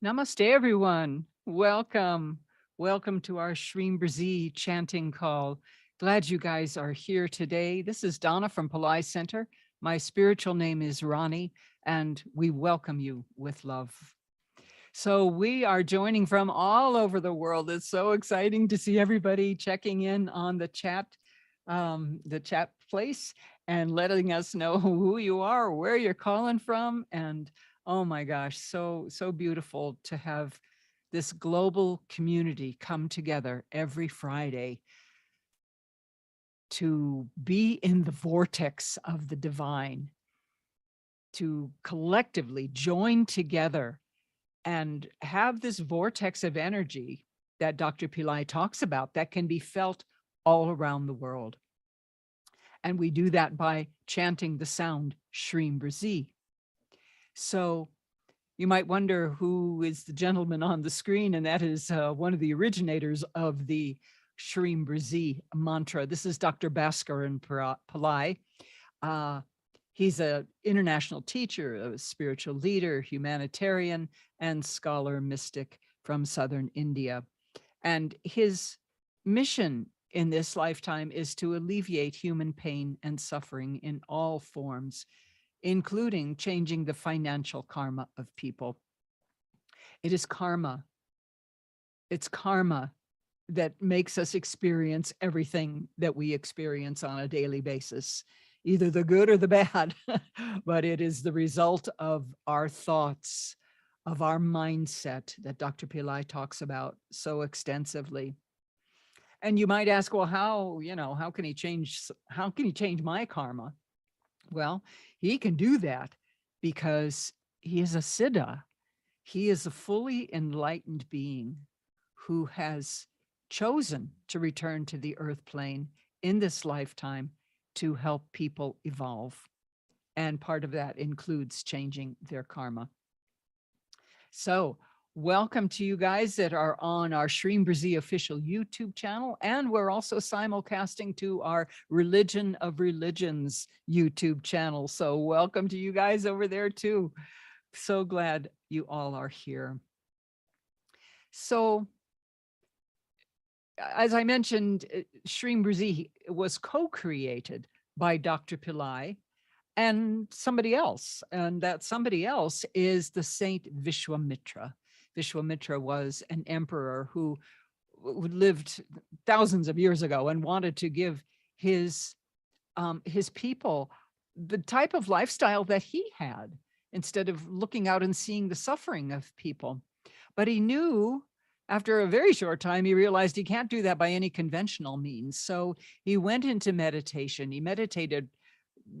Namaste, everyone. Welcome. Welcome to our Shreem Brzee chanting call. Glad you guys are here today. This is Donna from Pillai Center. My spiritual name is Ronnie, and we welcome you with love. So we are joining from all over the world. It's so exciting to see everybody checking in on the chat place and letting us know who you are, where you're calling from, and oh my gosh, so beautiful to have this global community come together every Friday to be in the vortex of the divine, to collectively join together and have this vortex of energy that Dr. Pillai talks about that can be felt all around the world. And we do that by chanting the sound Shreem Brzee. So you might wonder who is the gentleman on the screen, and that is one of the originators of the Shreem Brzee mantra. This is Dr. Bhaskaran Pillai. He's an international teacher, a spiritual leader, humanitarian, and scholar mystic from southern India. And his mission in this lifetime is to alleviate human pain and suffering in all forms, including changing the financial karma of people. It is karma. It's karma that makes us experience everything that we experience on a daily basis, either the good or the bad, but it is the result of our thoughts, of our mindset that Dr. Pillai talks about so extensively. And you might ask, well, how can he change my karma? Well, he can do that because he is a siddha. He is a fully enlightened being who has chosen to return to the earth plane in this lifetime to help people evolve. And part of that includes changing their karma. So welcome to you guys that are on our Shreem Brzee official YouTube channel. And we're also simulcasting to our Religion of Religions YouTube channel. So welcome to you guys over there too. So glad you all are here. So as I mentioned, Shreem Brzee was co-created by Dr. Pillai and somebody else. And that somebody else is the Saint Vishwamitra. Vishwamitra was an emperor who lived thousands of years ago and wanted to give his people the type of lifestyle that he had, instead of looking out and seeing the suffering of people. But he knew after a very short time, he realized he can't do that by any conventional means. So he went into meditation. He meditated,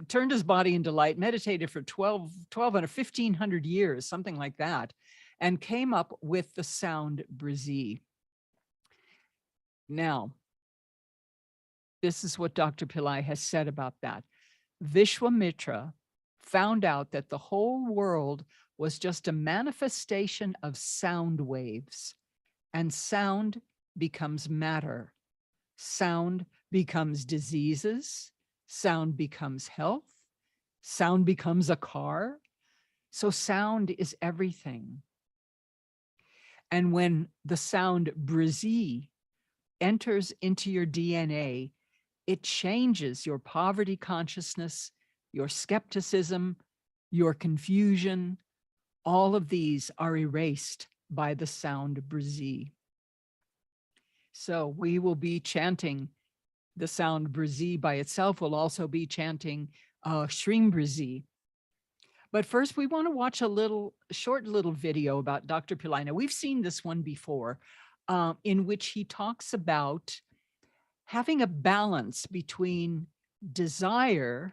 turned his body into light, meditated for 1,500 years, something like that, and came up with the sound Brzee. Now, this is what Dr. Pillai has said about that. Vishwamitra found out that the whole world was just a manifestation of sound waves, and sound becomes matter. Sound becomes diseases. Sound becomes health. Sound becomes a car. So sound is everything. And when the sound Brzee enters into your DNA, it changes your poverty consciousness, your skepticism, your confusion. All of these are erased by the sound Brzee. So we will be chanting the sound Brzee by itself. We'll also be chanting Shreem Brzee. But first, we want to watch a short little video about Dr. Pillai. Now, we've seen this one before, in which he talks about having a balance between desire,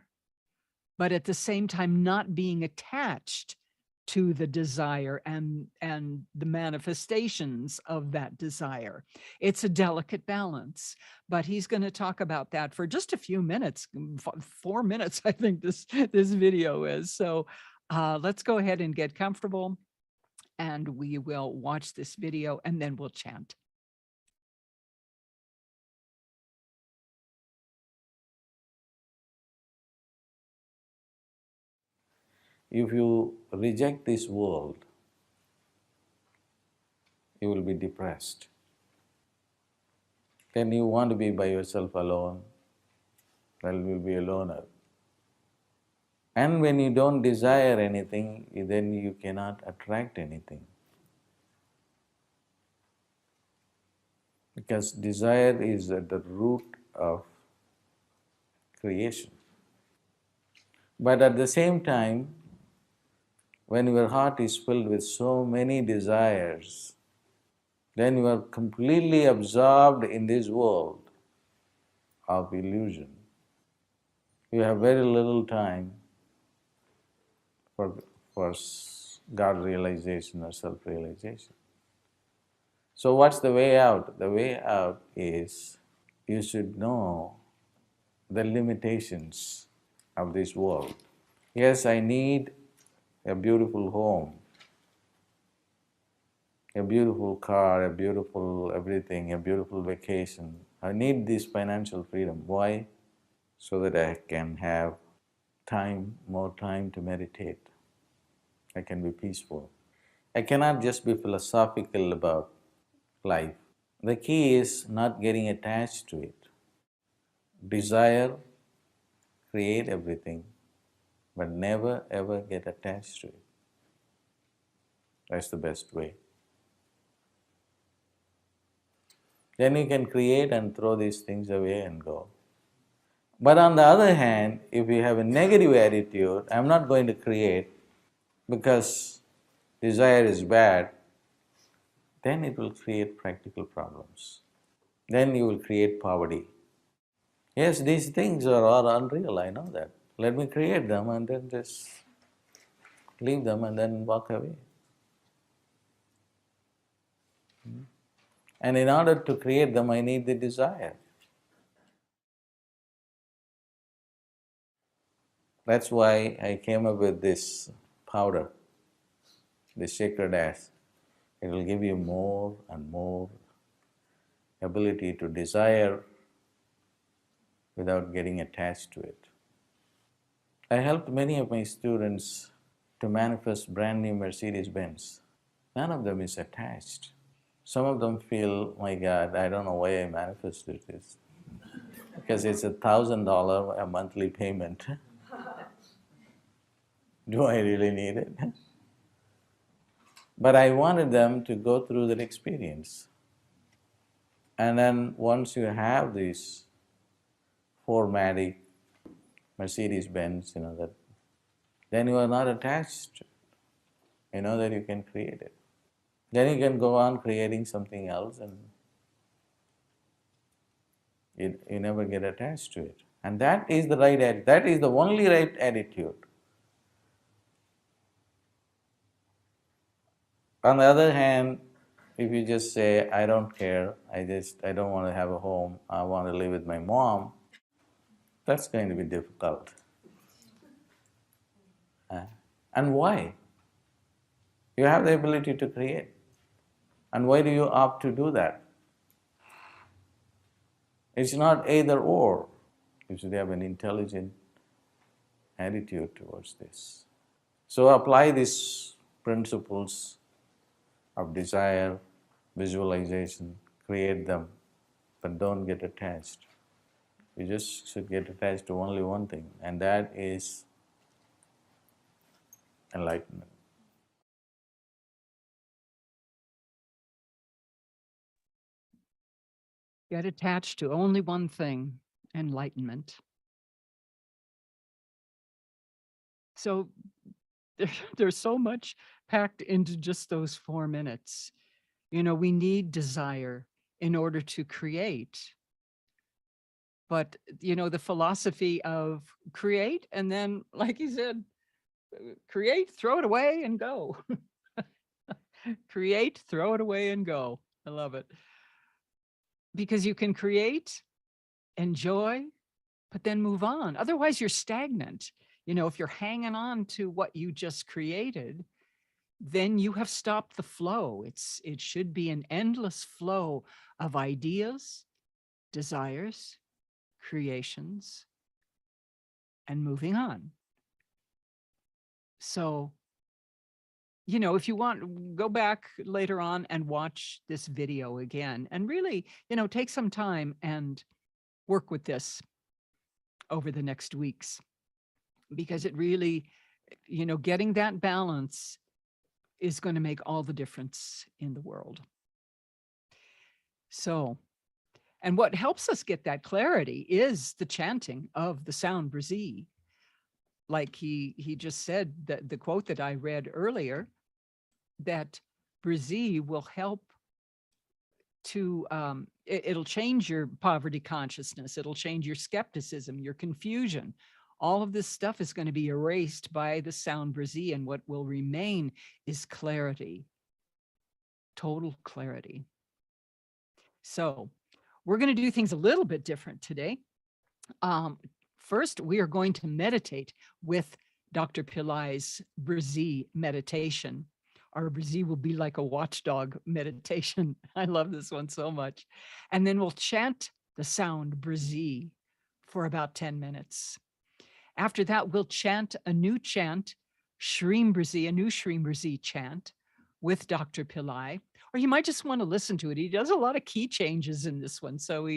but at the same time not being attached to the desire and the manifestations of that desire. It's a delicate balance, but he's going to talk about that for just a few minutes, 4 minutes, I think this video is. So let's go ahead and get comfortable, and we will watch this video and then we'll chant. If you reject this world, you will be depressed. Then you want to be by yourself alone, well, you will be a loner. And when you don't desire anything, then you cannot attract anything. Because desire is at the root of creation. But at the same time, when your heart is filled with so many desires, then you are completely absorbed in this world of illusion. You have very little time for God realization or self-realization. So what's the way out? The way out is you should know the limitations of this world. Yes, I need a beautiful home, a beautiful car, a beautiful everything, a beautiful vacation. I need this financial freedom. Why? So that I can have time, more time to meditate. I can be peaceful. I cannot just be philosophical about life. The key is not getting attached to it. Desire, create everything, but never ever get attached to it. That's the best way. Then you can create and throw these things away and go. But on the other hand, if you have a negative attitude, I'm not going to create because desire is bad, then it will create practical problems. Then you will create poverty. Yes, these things are all unreal, I know that. Let me create them and then just leave them and then walk away. And in order to create them, I need the desire. That's why I came up with this powder, this sacred ash. It will give you more and more ability to desire without getting attached to it. I helped many of my students to manifest brand new Mercedes Benz. None of them is attached. Some of them feel, my God, I don't know why I manifested this. Because it's $1,000 a monthly payment. Do I really need it? But I wanted them to go through that experience. And then once you have this 4MATIC Mercedes Benz, that then you are not attached. You know that you can create it. Then you can go on creating something else and you never get attached to it. And that is the right attitude. That is the only right attitude. On the other hand, if you just say, I don't care, I don't want to have a home, I want to live with my mom, that's going to be difficult. And why? You have the ability to create. And why do you opt to do that? It's not either or. You should have an intelligent attitude towards this. So apply these principles of desire, visualization, create them, but don't get attached. You just should get attached to only one thing, and that is enlightenment. Get attached to only one thing, enlightenment. So there's so much packed into just those 4 minutes. We need desire in order to create. But, the philosophy of create and then, like you said, create, throw it away and go. Create, throw it away and go. I love it. Because you can create, enjoy, but then move on. Otherwise, you're stagnant. If you're hanging on to what you just created, then you have stopped the flow. It should be an endless flow of ideas, desires, creations, and moving on. So, if you want, go back later on and watch this video again and really, take some time and work with this over the next weeks, because it really, getting that balance is going to make all the difference in the world. So, and what helps us get that clarity is the chanting of the sound Brzee. Like he just said, that the quote that I read earlier, that Brzee will help to, it'll change your poverty consciousness. It'll change your skepticism, your confusion. All of this stuff is going to be erased by the sound Brzee, and what will remain is clarity, total clarity. So we're going to do things a little bit different today. First, we are going to meditate with Dr. Pillai's Brzee meditation. Our Brzee will be like a watchdog meditation. I love this one so much. And then we'll chant the sound Brzee for about 10 minutes. After that, we'll chant a new chant, Shreem Brzee, a new Shreem Brzee chant with Dr. Pillai. Or you might just want to listen to it. He does a lot of key changes in this one. So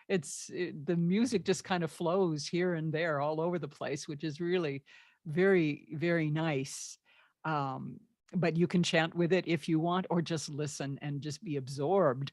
the music just kind of flows here and there all over the place, which is really very, very nice. But you can chant with it if you want, or just listen and just be absorbed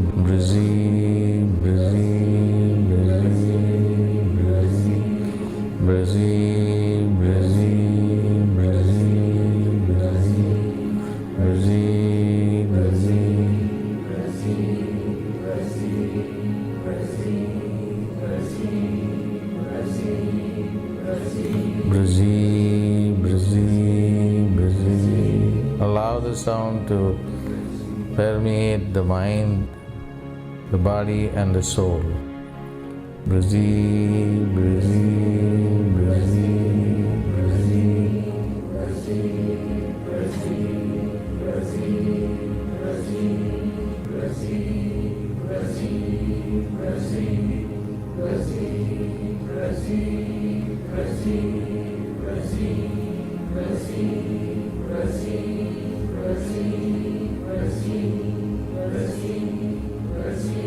to permeate the mind, the body and the soul. Brzee, Brzee, Brzee, Brzee, Brzee, Brzee, Brzee, Brzee, Brzee, Brzee, Brzee, Brzee, Brzee, Brzee, Brzee, Brzee, Brzee, Brzee, Brzee,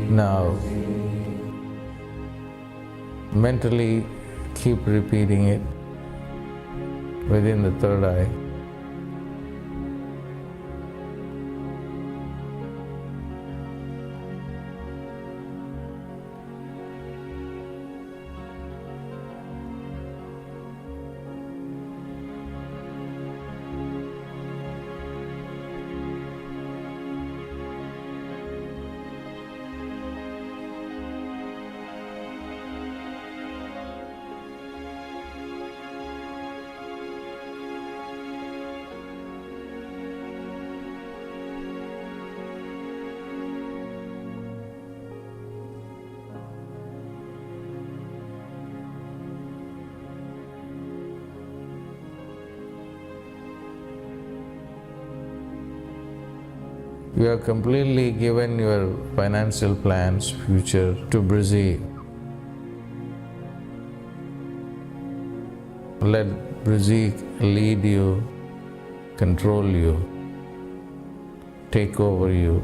Now, mentally keep repeating it within the third eye. You have completely given your financial plans, future to Brzee. Let Brzee lead you, control you, take over you.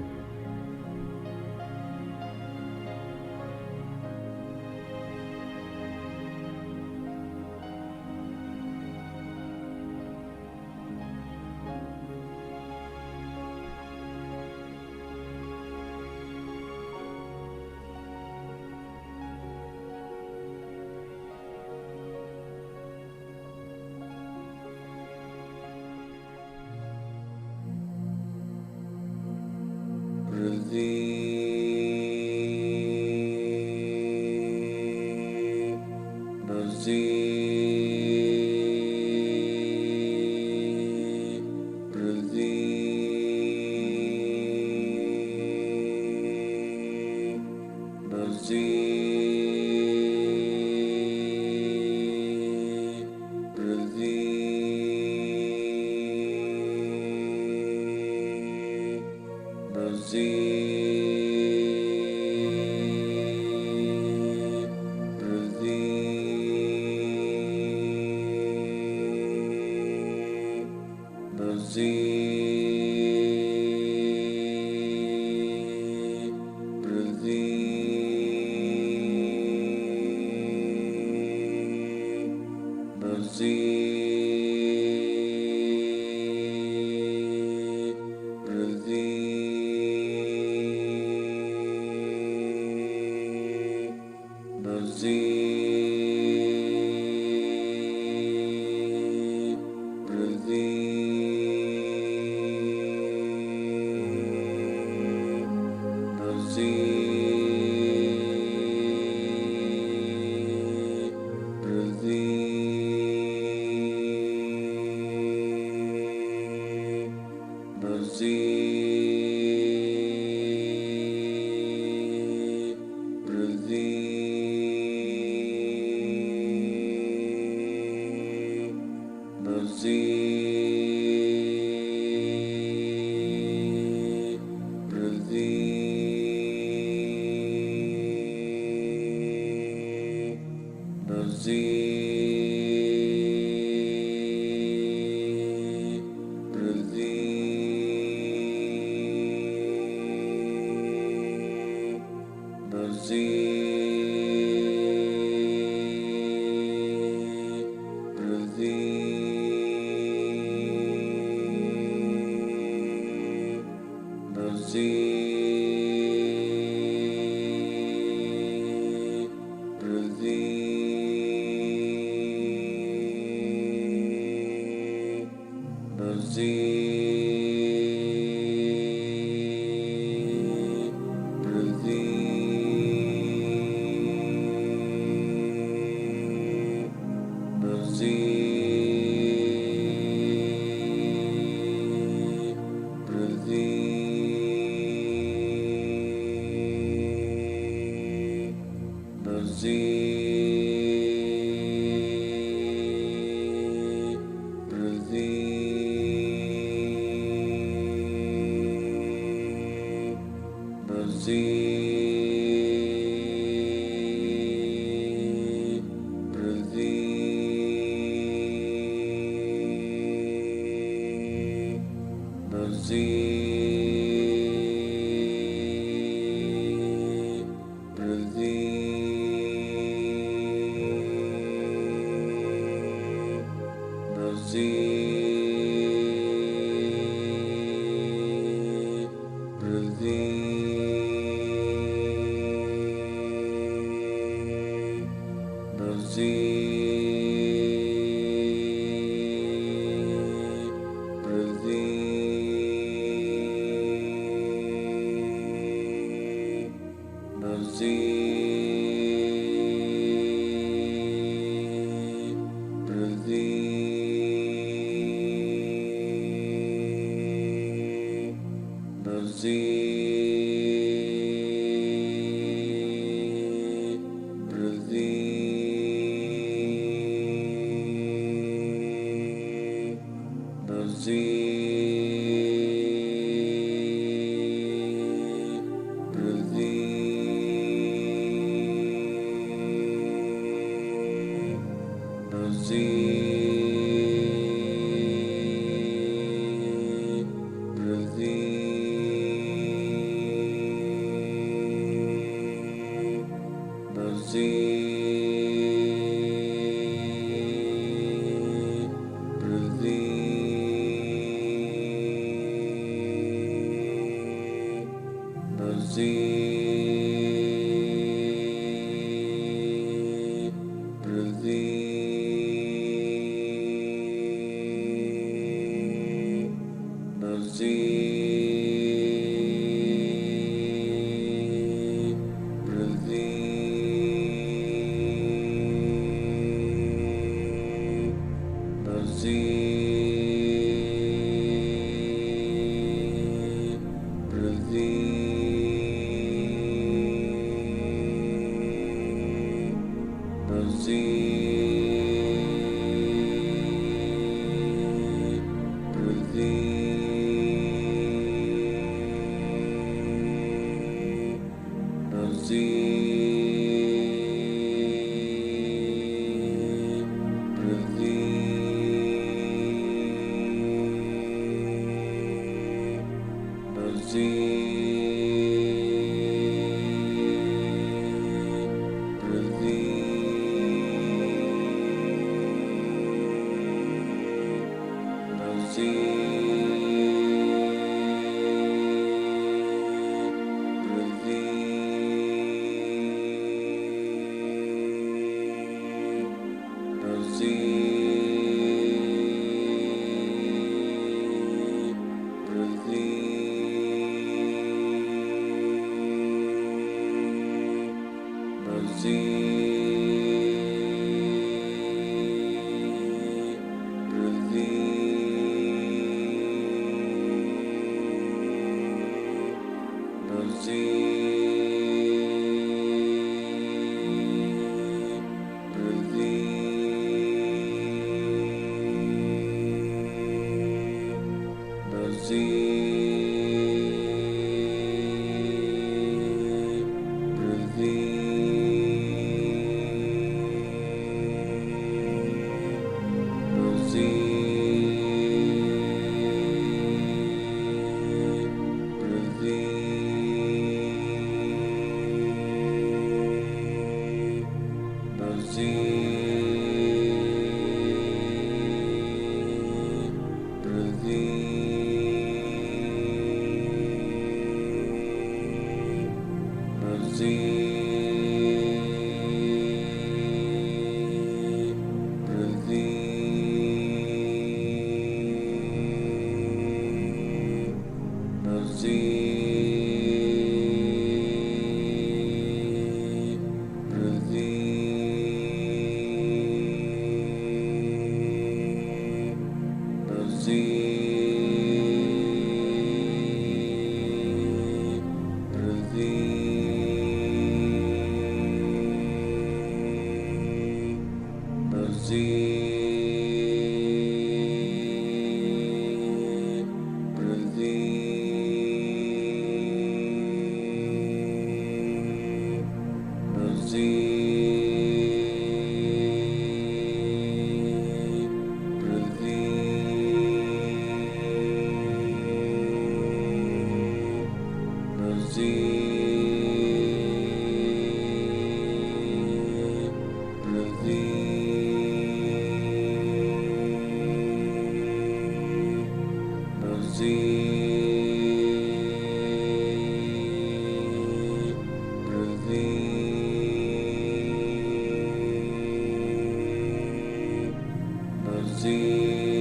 Shreem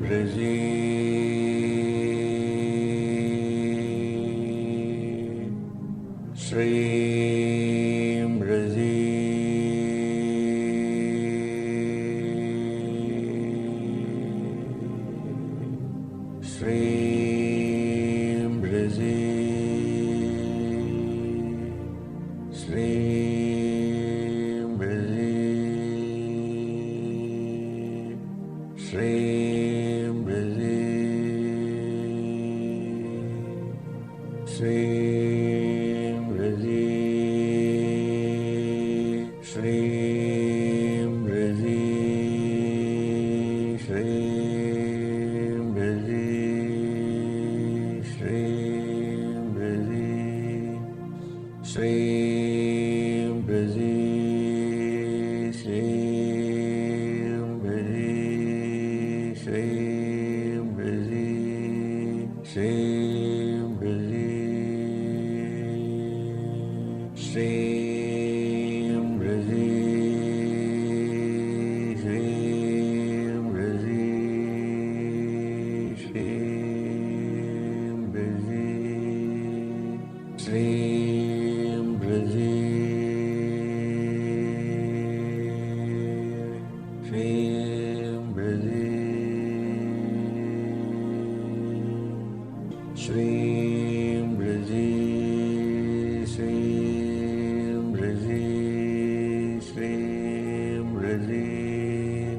Brzee, Shreem Brzee, Shreem Brzee, Shreem Brzee, Shreem Brzee, Shreem Brzee,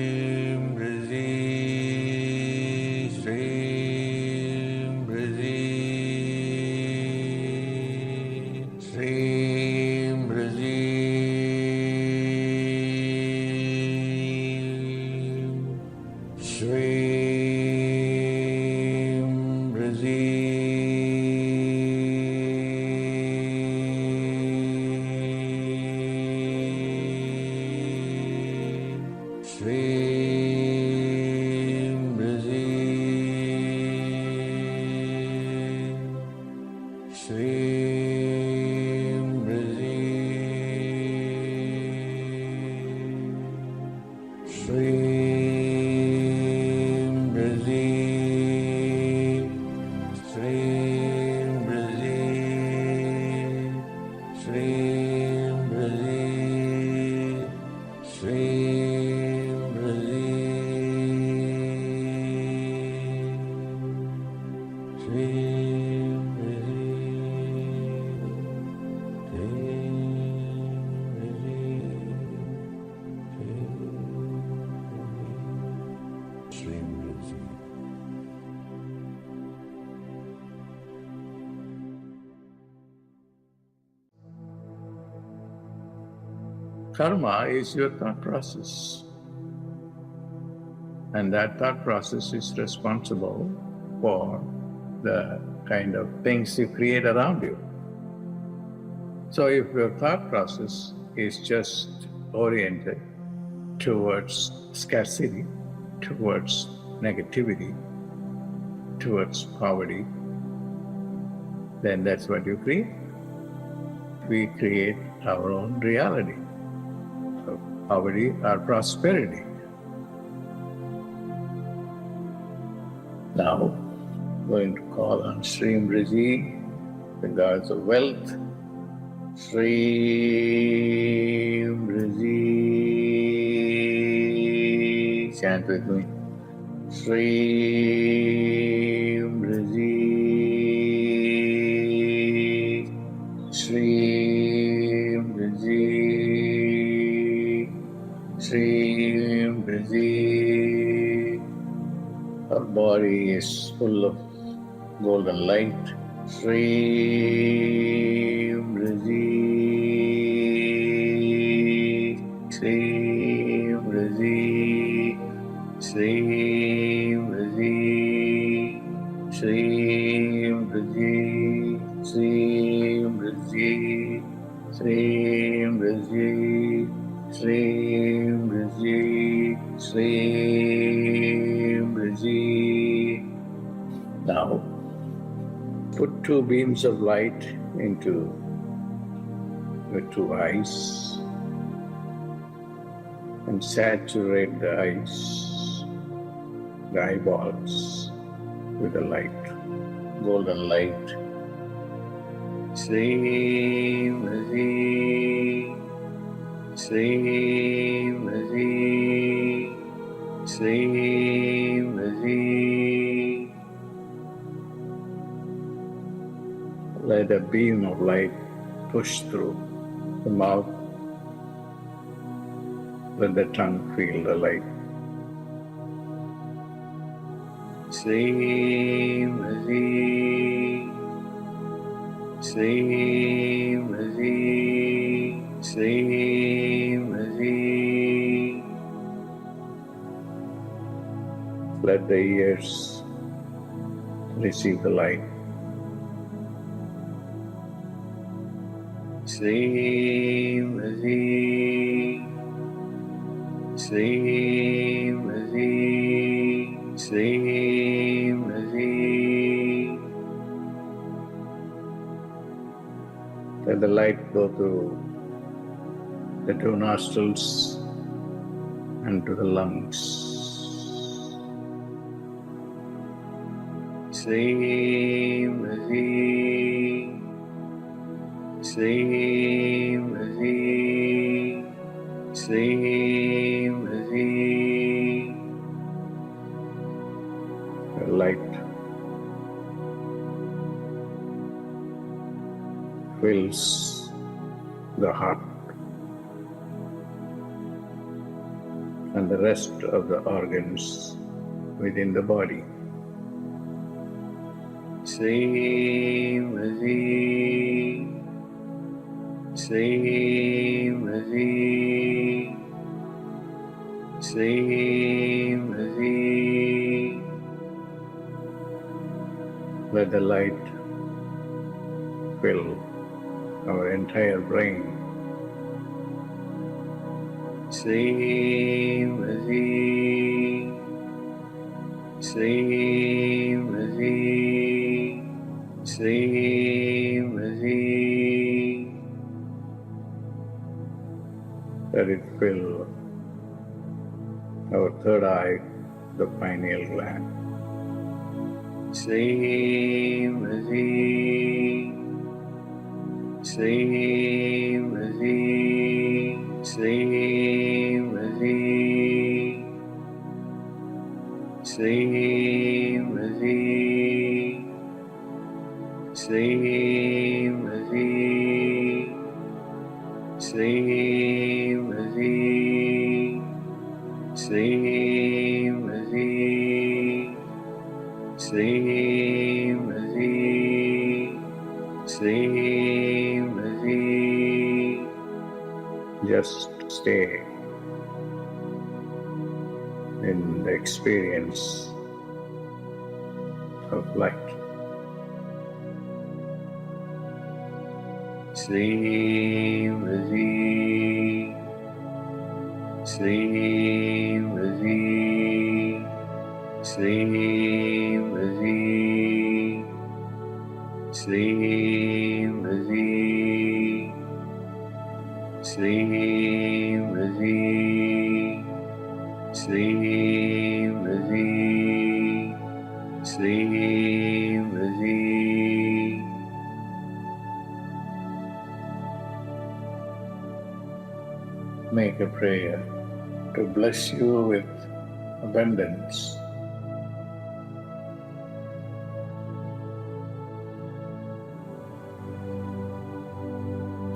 Shreem Brzee. Shreem Brzee. Shreem Brzee. Shreem Brzee. Shreem Brzee. Shreem Brzee. Shreem Brzee. Shreem Brzee. Shreem Brzee. Karma is your thought process, and that thought process is responsible for the kind of things you create around you. So if your thought process is just oriented towards scarcity, towards negativity, towards poverty, then that's what you create. We create our own reality of poverty or prosperity. Now, I'm going to call on Shreem Brzee, the gods of wealth. Shreem Brzee. Chant with me. Shreem Brzee. Shreem Brzee. Shreem Brzee. Our body is full of golden light. Shreem Brzee. Shreem Brzee. Shreem Brzee. Shreem Brzee. Shreem Brzee. Shreem Brzee. Shreem Brzee. Shreem Brzee. Now, put two beams of light into the two eyes and saturate the eyes, the eyeballs, with the light, golden light. Shreem Brzee. Shreem Brzee. Shreem Brzee. Let a beam of light push through the mouth. Let the tongue feel the light. Shreem Brzee. Shreem Brzee. Shreem Brzee. Let the ears receive the light. Shreem Brzee. Shreem Brzee. Shreem Brzee. Let the light go through the two nostrils and to the lungs. Shreem Brzee. Shreem Brzee. Shreem Brzee. The light fills the heart and the rest of the organs within the body. Shreem Brzee. Shreem Brzee. Shreem Brzee. Let the light fill our entire brain. Shreem Brzee, Shreem Brzee, Shreem Brzee. Let it fill our third eye, the pineal gland. Shreem Brzee, Shreem Brzee, Shreem Brzee, Shreem Brzee, Shreem Brzee, Shreem Brzee, Shreem Brzee, Shreem Brzee, Shreem Brzee. Just stay in the experience of light. Shreem Brzee, Shreem Brzee, Shreem Brzee, Shreem Brzee, Shreem Brzee, Shreem Brzee, Shreem Brzee. Make a prayer to bless you with abundance.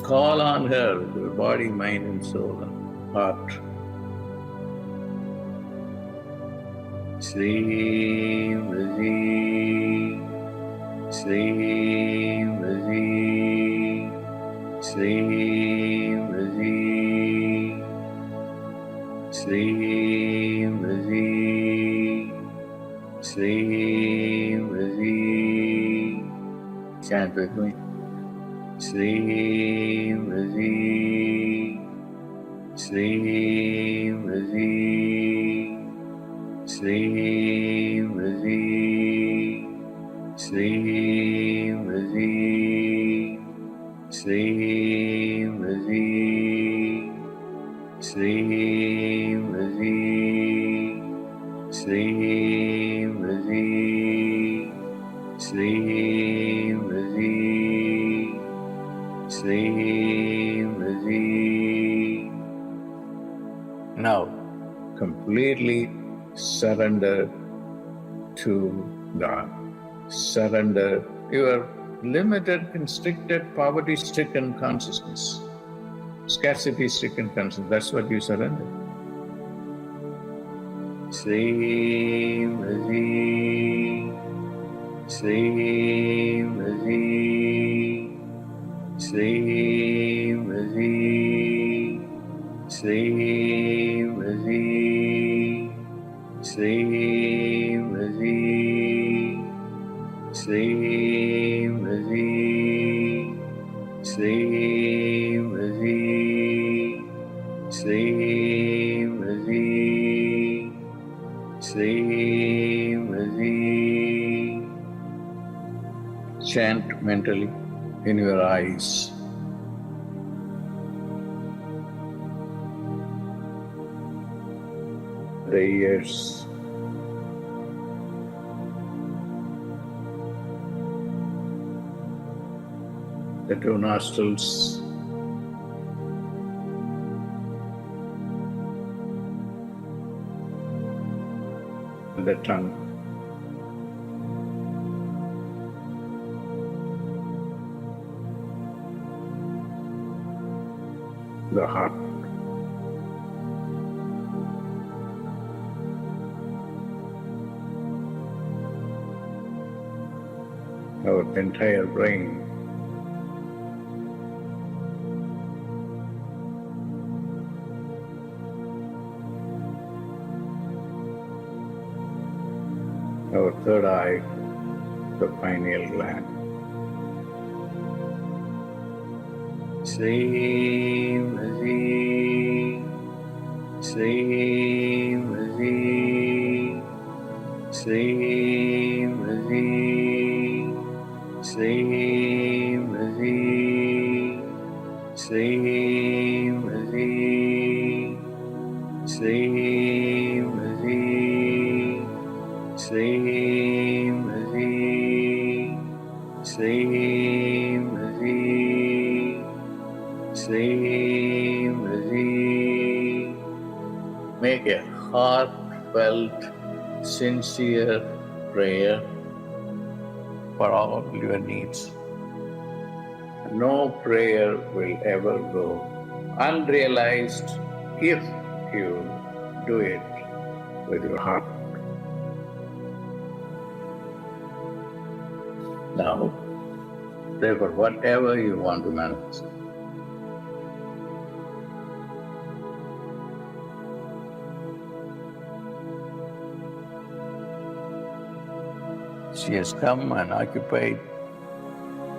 Call on her with your body, mind and soul and heart. Shreem Brzee, Shreem Brzee, Shreem Brzee, Shreem Brzee, Shreem Brzee. Chant with me. Shreem Brzee, Shreem Brzee, Shreem Brzee, Shreem Brzee, Shreem Brzee, Shreem Brzee, Shreem Brzee, Shreem Brzee, Shreem Brzee. Now, completely surrender to God. Surrender your limited, constricted, poverty-stricken consciousness, scarcity-stricken consciousness. That's what you surrender. Shreem Brzee, Shreem Brzee, Shreem Brzee, Shreem Brzee, Shreem Brzee, Shreem Brzee, Shreem Brzee, Shreem Brzee, Shreem Brzee. Chant mentally in your eyes. The ears, the two nostrils, and the tongue. The heart. Our entire brain. Our third eye, the pineal gland. Shreem Brzee, Shreem Brzee, Shreem Brzee, Shreem Brzee, Shreem Brzee, Shreem Brzee, Shreem Brzee, Shreem Brzee, Shreem Brzee. Make a heartfelt, sincere prayer for all your needs. No prayer will ever go unrealized if you do it with your heart. Now, pray for whatever you want to manifest. She has come and occupied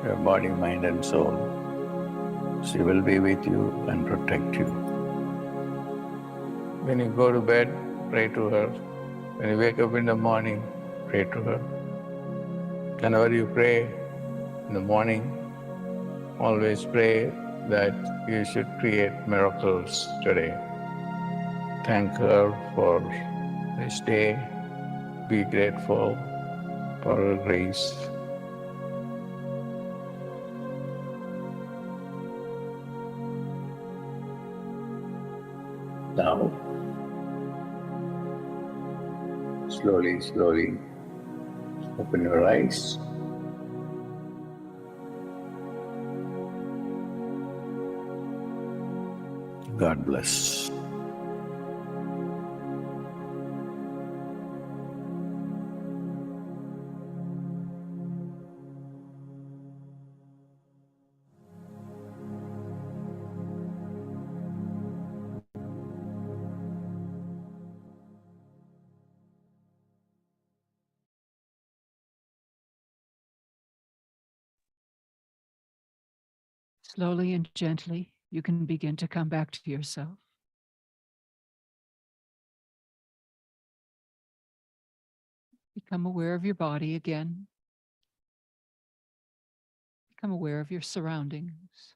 your body, mind, and soul. She will be with you and protect you. When you go to bed, pray to her. When you wake up in the morning, pray to her. Whenever you pray in the morning, always pray that you should create miracles today. Thank her for this day. Be grateful for her grace. Now, slowly, slowly, open your eyes. God bless. Slowly and gently, you can begin to come back to yourself. Become aware of your body again. Become aware of your surroundings.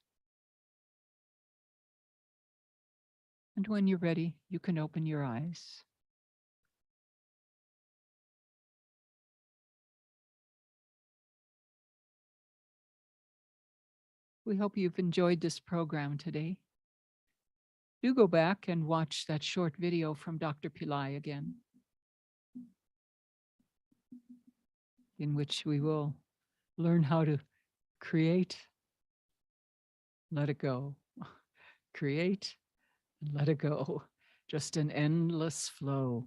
And when you're ready, you can open your eyes. We hope you've enjoyed this program today. Do go back and watch that short video from Dr. Pillai again, in which we will learn how to create, let it go, create, and let it go. Just an endless flow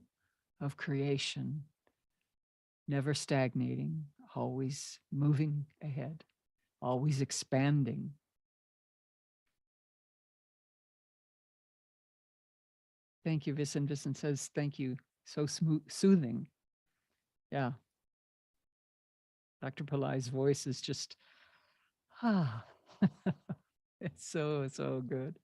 of creation, never stagnating, always moving ahead, always expanding. Thank you, Vincent. Vincent says, thank you. So soothing. Yeah. Dr. Pillai's voice is just, it's so good.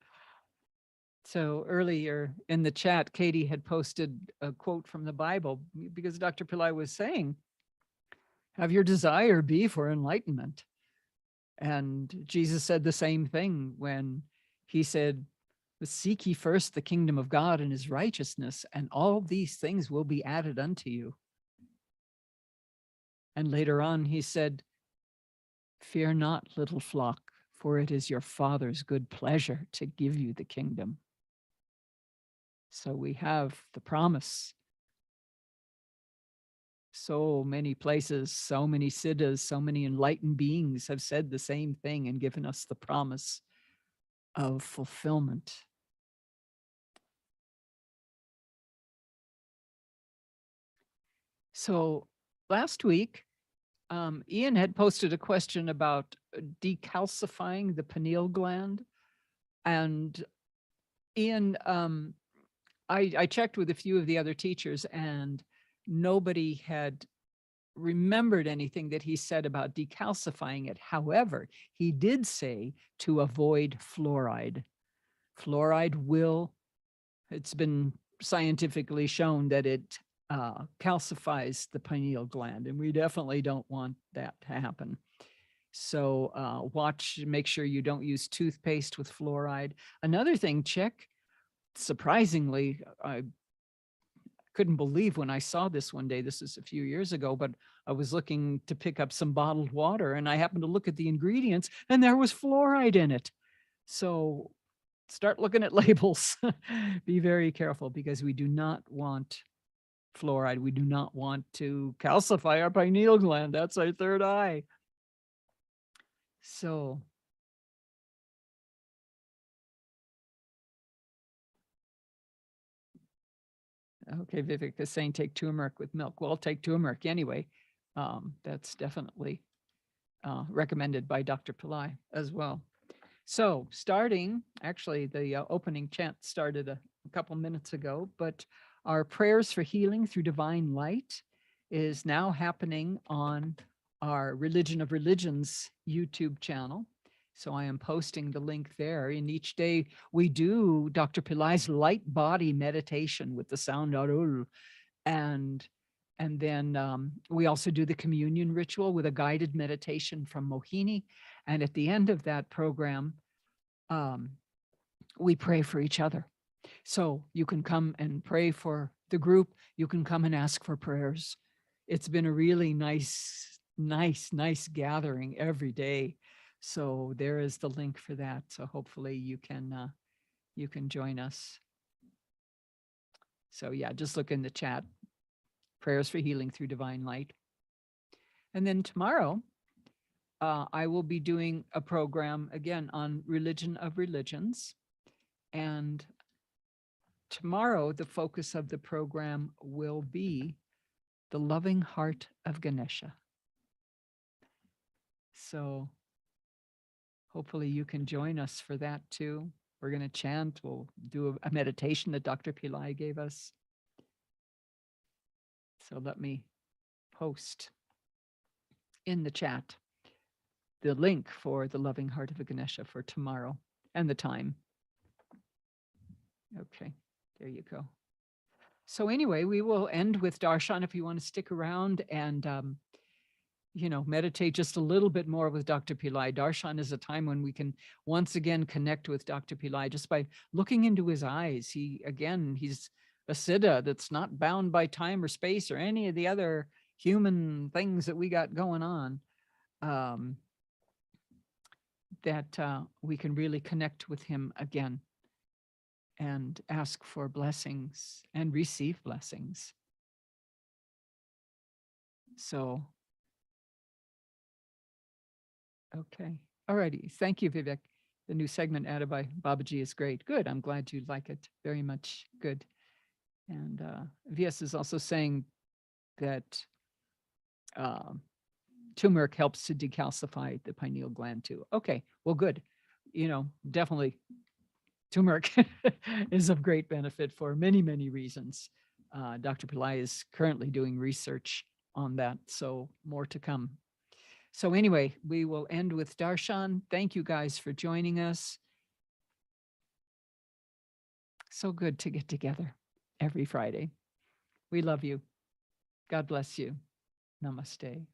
So earlier in the chat, Katie had posted a quote from the Bible because Dr. Pillai was saying, have your desire be for enlightenment. And Jesus said the same thing when he said, seek ye first the kingdom of God and his righteousness, and all these things will be added unto you. And later on, he said, fear not, little flock, for it is your Father's good pleasure to give you the kingdom. So we have the promise. So many places, so many siddhas, so many enlightened beings have said the same thing and given us the promise of fulfillment. So last week, Ian had posted a question about decalcifying the pineal gland. And Ian, I checked with a few of the other teachers and nobody had remembered anything that he said about decalcifying it. However, he did say to avoid fluoride. Fluoride will, it's been scientifically shown that it calcifies the pineal gland, and we definitely don't want that to happen. So make sure you don't use toothpaste with fluoride. Another thing, check, surprisingly, I couldn't believe when I saw this one day, this is a few years ago, but I was looking to pick up some bottled water and I happened to look at the ingredients and there was fluoride in it. So start looking at labels. Be very careful because we do not want fluoride. We do not want to calcify our pineal gland. That's our third eye. So okay, Vivek is saying take turmeric with milk. Well, I'll take turmeric anyway. That's definitely recommended by Dr. Pillai as well. So starting, actually the opening chant started a couple minutes ago, but our prayers for healing through divine light is now happening on our Religion of Religions YouTube channel. So I am posting the link there. And each day we do Dr. Pillai's light body meditation with the sound Arul. And then we also do the communion ritual with a guided meditation from Mohini. And at the end of that program, we pray for each other. So you can come and pray for the group. You can come and ask for prayers. It's been a really nice gathering every day. So there is the link for that. So hopefully you can join us. So yeah, just look in the chat. Prayers for healing through divine light. And then tomorrow, I will be doing a program again on Religion of Religions. And tomorrow, the focus of the program will be the loving heart of Ganesha. So hopefully you can join us for that too. We're going to chant. We'll do a meditation that Dr. Pillai gave us. So let me post in the chat the link for the loving heart of Ganesha for tomorrow and the time. Okay, there you go. So anyway, we will end with darshan if you want to stick around and meditate just a little bit more with Dr. Pillai. Darshan is a time when we can once again connect with Dr. Pillai just by looking into his eyes. He's a siddha that's not bound by time or space or any of the other human things that we got going on. That we can really connect with him again and ask for blessings and receive blessings. So, okay. All righty. Thank you, Vivek. The new segment added by Babaji is great. Good. I'm glad you like it very much. Good. And VS is also saying that turmeric helps to decalcify the pineal gland too. Okay. Well, good. Definitely turmeric is of great benefit for many, many reasons. Dr. Pillai is currently doing research on that, so more to come. So anyway, we will end with darshan. Thank you guys for joining us. So good to get together every Friday. We love you. God bless you. Namaste.